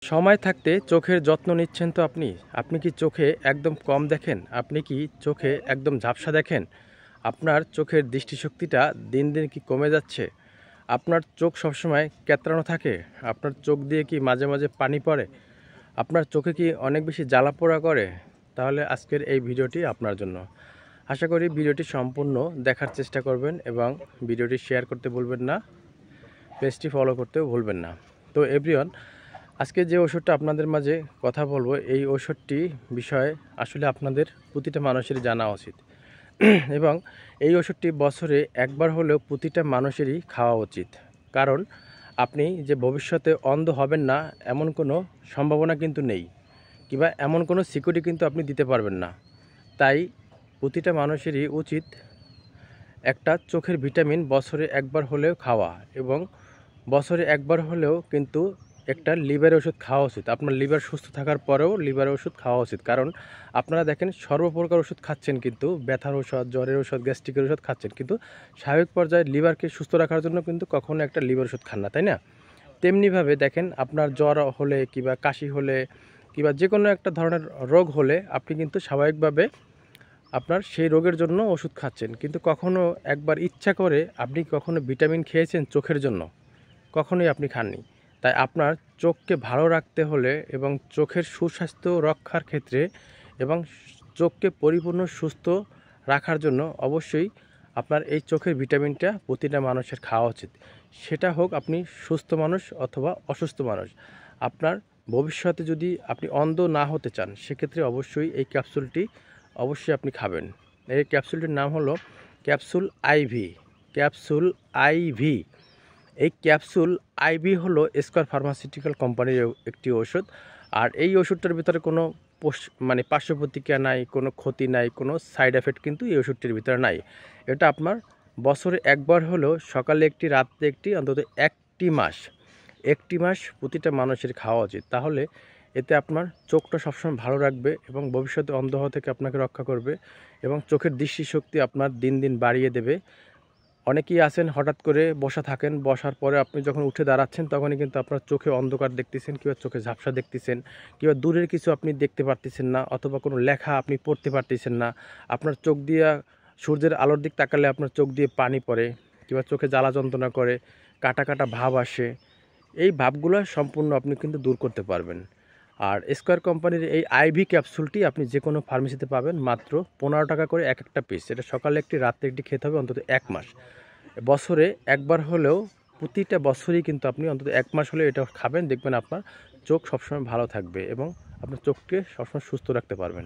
সময় থাকতে চোখের যত্ন নিচ্ছেন তো আপনি? আপনি কি চোখে একদম কম দেখেন? আপনি কি চোখে একদম ঝাপসা দেখেন? আপনার চোখের দৃষ্টিশক্তিটা দিন দিন কি কমে যাচ্ছে? আপনার চোখ সবসময় ক্যাতরানো থাকে? আপনার চোখ দিয়ে কি মাঝে মাঝে পানি পড়ে? আপনার চোখে কি অনেক বেশি জ্বালাপোড়া করে? তাহলে আজকের এই ভিডিওটি আপনার জন্য। আশা করি ভিডিওটি সম্পূর্ণ দেখার চেষ্টা করবেন এবং ভিডিওটি শেয়ার করতে ভুলবেন না, পেজটি ফলো করতেও ভুলবেন না। তো এভরিওয়ান, আজকে যে ওষুধটা আপনাদের মাঝে কথা বলবো, এই ওষুধটি বিষয়ে আসলে আপনাদের প্রতিটা মানুষেরই জানা উচিত এবং এই ওষুধটি বছরে একবার হলেও প্রতিটা মানুষেরই খাওয়া উচিত। কারণ আপনি যে ভবিষ্যতে অন্ধ হবেন না এমন কোনো সম্ভাবনা কিন্তু নেই, কিংবা এমন কোনো সিকিউরিটি কিন্তু আপনি দিতে পারবেন না। তাই প্রতিটা মানুষেরই উচিত একটা চোখের ভিটামিন বছরে একবার হলেও খাওয়া, এবং বছরে একবার হলেও কিন্তু একটা লিভারের ওষুধ খাওয়া উচিত। আপনার লিভার সুস্থ থাকার পরেও লিভারের ওষুধ খাওয়া উচিত। কারণ আপনারা দেখেন সর্বপ্রকার ওষুধ খাচ্ছেন, কিন্তু ব্যথার ওষুধ, জ্বরের ওষুধ, গ্যাস্ট্রিকের ওষুধ খাচ্ছেন, কিন্তু স্বাভাবিক পর্যায়ে লিভারকে সুস্থ রাখার জন্য কিন্তু কখনো একটা লিভার ওষুধ খান না, তাই না? তেমনিভাবে দেখেন, আপনার জ্বর হলে কিংবা কাশি হলে কিংবা যে কোনো একটা ধরনের রোগ হলে আপনি কিন্তু স্বাভাবিকভাবে আপনার সেই রোগের জন্য ওষুধ খাচ্ছেন, কিন্তু কখনো একবার ইচ্ছা করে আপনি কখনো ভিটামিন খেয়েছেন চোখের জন্য? কখনোই আপনি খাননি। তাই আপনার চোখকে ভালো রাখতে হলে এবং চোখের সুস্বাস্থ্য রক্ষার ক্ষেত্রে এবং চোখকে পরিপূর্ণ সুস্থ রাখার জন্য অবশ্যই আপনার এই চোখের ভিটামিনটা প্রতিটা মানুষের খাওয়া উচিত। সেটা হোক আপনি সুস্থ মানুষ অথবা অসুস্থ মানুষ। আপনার ভবিষ্যতে যদি আপনি অন্ধ না হতে চান, সেক্ষেত্রে অবশ্যই এই ক্যাপসুলটি অবশ্যই আপনি খাবেন। এই ক্যাপসুলটির নাম হলো ক্যাপসুল আইভি। Capsule ivy. এই ক্যাপসুল আইভি হলো স্কয়ার ফার্মাসিউটিক্যাল কোম্পানির একটি ওষুধ। আর এই ওষুধটার ভিতরে কোনো পার্শ্ব প্রতিক্রিয়া নাই, কোনো ক্ষতি নাই, কোনো সাইড এফেক্ট কিন্তু এই ওষুধটির ভিতরে নাই। এটা আপনার বছরে একবার হলেও সকালে একটি, রাত্রে একটি, অন্তত একটি মাস প্রতিটা মানুষের খাওয়া উচিত। তাহলে এতে আপনার চোখটা সবসময় ভালো রাখবে এবং ভবিষ্যতে অন্ধ হওয়া থেকে আপনাকে রক্ষা করবে এবং চোখের দৃষ্টিশক্তি আপনার দিন দিন বাড়িয়ে দেবে। অনেকেই আছেন হঠাৎ করে বসা থাকেন, বসার পরে আপনি যখন উঠে দাঁড়াচ্ছেন তখনই কিন্তু আপনার চোখে অন্ধকার দেখতেছেন, কিংবা চোখে ঝাপসা দেখতেছেন, কিংবা দূরের কিছু আপনি দেখতে পারতেছেন না, অথবা কোনো লেখা আপনি পড়তে পারতেছেন না। আপনার চোখ দিয়ে সূর্যের আলোর দিক তাকালে আপনার চোখ দিয়ে পানি পড়ে, কিংবা চোখে জ্বালা যন্ত্রণা করে, কাটা কাটা ভাব আসে। এই ভাবগুলো সম্পূর্ণ আপনি কিন্তু দূর করতে পারবেন। আর স্কয়ার কোম্পানির এই আইভি ক্যাপসুলটি আপনি যে কোনো ফার্মেসিতে পাবেন, মাত্র 15 টাকা করে এক একটা পিস। এটা সকালে একটি, রাত্রে একটি খেতে হবে অন্তত 1 মাস। বছরে একবার হলেও, প্রতিটা বছরই কিন্তু আপনি অন্তত 1 মাস হলেও এটা খাবেন, দেখবেন আপনার চোখ সবসময় ভালো থাকবে এবং আপনার চোখকে সবসময় সুস্থ রাখতে পারবেন।